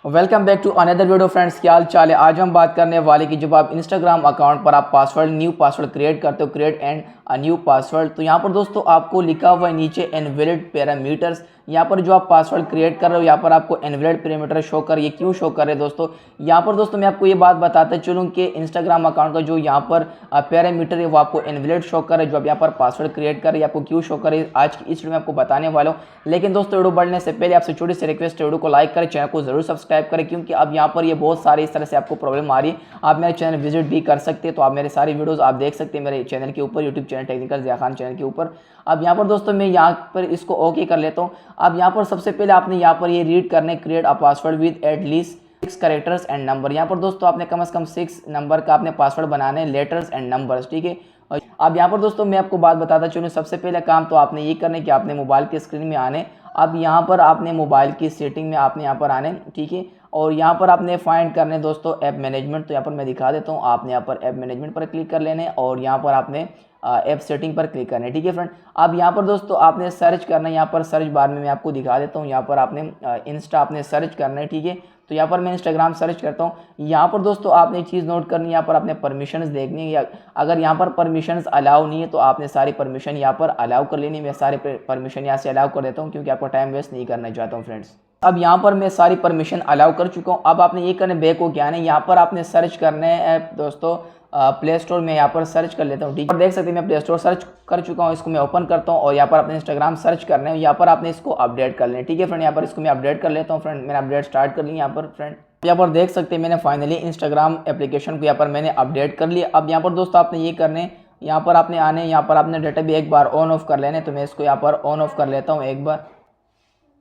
Welcome back to another video friends, क्या हाल चाल है। आज हम बात करने वाले कि जब आप इंस्टाग्राम अकाउंट पर आप पासवर्ड न्यू पासवर्ड क्रिएट करते हो, क्रिएट एंड न्यू पासवर्ड, तो यहाँ पर दोस्तों आपको लिखा हुआ है नीचे इनवैलिड पैरामीटर्स। यहाँ पर जो आप पासवर्ड क्रिएट कर रहे हो यहाँ पर आपको इनवैलिड पैरामीटर शो कर, ये क्यों शो कर रहे हैं दोस्तों। यहाँ पर दोस्तों मैं आपको ये बात बताता चलूँ कि इंस्टाग्राम अकाउंट का जो यहाँ पर पैरामीटर है वो आपको इनवैलिड शो कर है। जो आप यहाँ पर पासवर्ड क्रिएट कर रहे हैं आपको क्यों शो करे, आज की इस वीडियो में आपको बताने वाला हूँ। लेकिन दोस्तों वीडियो बढ़ने से पहले आपसे छोटी सी रिक्वेस्ट है, वीडियो को लाइक करें, चैनल को जरूर सब्सक्राइब करें, क्योंकि अब यहाँ पर ये बहुत सारे इस तरह से आपको प्रॉब्लम आ रही है। आप मेरे चैनल विजिट भी कर सकते हैं, तो आप मेरे सारी वीडियोस आप देख सकते हैं मेरे चैनल के ऊपर, YouTube channel technical Zia Khan channel के ऊपर। अब यहाँ पर दोस्तों मैं यहाँ पर इसको ओके कर लेता हूँ। अब यहाँ पर सबसे पहले आपने यहाँ पर ये रीड करने create a password with at least 6 characters and number. यहाँ पर दोस्तों आपने कम से कम 6 नंबर का आपने पासवर्ड बनाने, लेटर्स एंड नंबर्स, ठीक है। और अब यहाँ पर दोस्तों मैं आपको बात बताता चलूँ, सबसे पहले काम तो आपने ये करना है कि आपने मोबाइल की स्क्रीन में आने। अब यहाँ पर आपने मोबाइल की सेटिंग में आपने यहाँ पर आने, ठीक है। और यहाँ पर आपने फाइंड करने दोस्तों ऐप मैनेजमेंट, तो यहाँ पर मैं दिखा देता हूँ। आपने यहाँ पर ऐप मैनेजमेंट पर क्लिक कर लेने और यहाँ पर आपने ऐप सेटिंग पर क्लिक करना है, ठीक है फ्रेंड। अब यहाँ पर दोस्तों आपने सर्च करना है, यहाँ पर सर्च बार में मैं आपको दिखा देता हूँ। यहाँ पर आपने इंस्टा आपने सर्च करना है, ठीक है। तो यहाँ पर मैं इंस्टाग्राम सर्च करता हूँ। यहाँ पर दोस्तों आपने एक चीज़ नोट करनी है, यहाँ पर आपने परमिशंस देखनी है, या अगर यहाँ पर परमिशंस अलाउ नहीं है तो आपने सारी परमिशन यहाँ पर अलाउ कर लेनी है। मैं सारे परमिशन यहाँ से अलाउ कर देता हूँ, क्योंकि आपको टाइम वेस्ट नहीं करना चाहता हूँ फ्रेंड्स। अब यहाँ पर मैं सारी परमिशन अलाउ कर चुका हूँ। अब आपने ये करने बैक हो क्या है, यहाँ पर आपने सर्च करना है दोस्तों प्ले स्टोर में। यहाँ पर सर्च कर लेता हूँ, ठीक है। और देख सकते हैं मैं प्ले स्टोर सर्च कर चुका हूँ, इसको मैं ओपन करता हूँ और यहाँ पर अपने इंस्टाग्राम सर्च करना है। यहाँ पर आपने इसको अपडेट कर लें, ठीक है फ्रेंड। यहाँ पर इसको मैं अपडेट कर लेता हूँ फ्रेंड। मैंने अपडेट स्टार्ट कर ली यहाँ पर फ्रेंड। यहाँ पर देख सकते हैं मैंने फाइनली इंस्टाग्राम एप्लीकेशन को यहाँ पर मैंने अपडेट कर लिया। अब यहाँ पर दोस्तों आपने ये करने, यहाँ पर आपने आने, यहाँ पर आपने डाटा भी एक बार ऑन ऑफ कर लेने। तो मैं इसको यहाँ पर ऑन ऑफ कर लेता हूँ एक बार।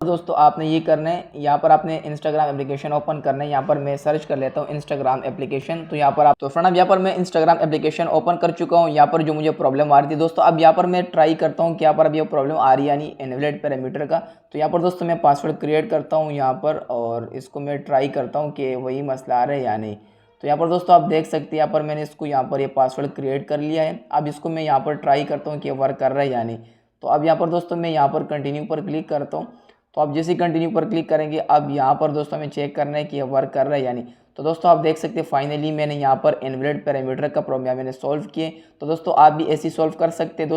दोस्तों आपने ये करना है, यहाँ पर आपने इंस्टाग्राम एप्लीकेशन ओपन करना है। यहाँ पर मैं सर्च कर लेता हूँ इंस्टाग्राम एप्लीकेशन। तो यहाँ पर आप, तो फ्रेंड अब यहाँ पर मैं इंस्टाग्राम एप्लीकेशन ओपन कर चुका हूँ। यहाँ पर जो मुझे प्रॉब्लम आ रही थी दोस्तों, अब यहाँ पर मैं ट्राई करता हूँ कि यहाँ पर अब ये प्रॉब्लम आ रही है, यानी इनवैलिड पैरामीटर का। तो यहाँ पर दोस्तों मैं पासवर्ड क्रिएट करता हूँ यहाँ पर, और इसको मैं ट्राई करता हूँ कि वही मसला आ रहा है या नहीं। तो यहाँ पर दोस्तों आप देख सकते हैं यहाँ पर मैंने इसको यहाँ पर ये पासवर्ड क्रिएट कर लिया है। अब इसको मैं यहाँ पर ट्राई करता हूँ कि वर्क कर रहा है या नहीं। तो अब यहाँ पर दोस्तों मैं यहाँ पर कंटिन्यू पर क्लिक करता हूँ। तो आप जैसे ही कंटिन्यू पर क्लिक करेंगे, अब यहाँ पर दोस्तों हमें चेक करना है कि वर्क कर रहा है या नहीं। तो दोस्तों आप देख सकते हैं फाइनली मैंने यहाँ पर इनवैलिड पैरामीटर का प्रॉब्लम मैंने सॉल्व किए। तो दोस्तों आप भी ऐसे सॉल्व कर सकते हैं दोस्तों।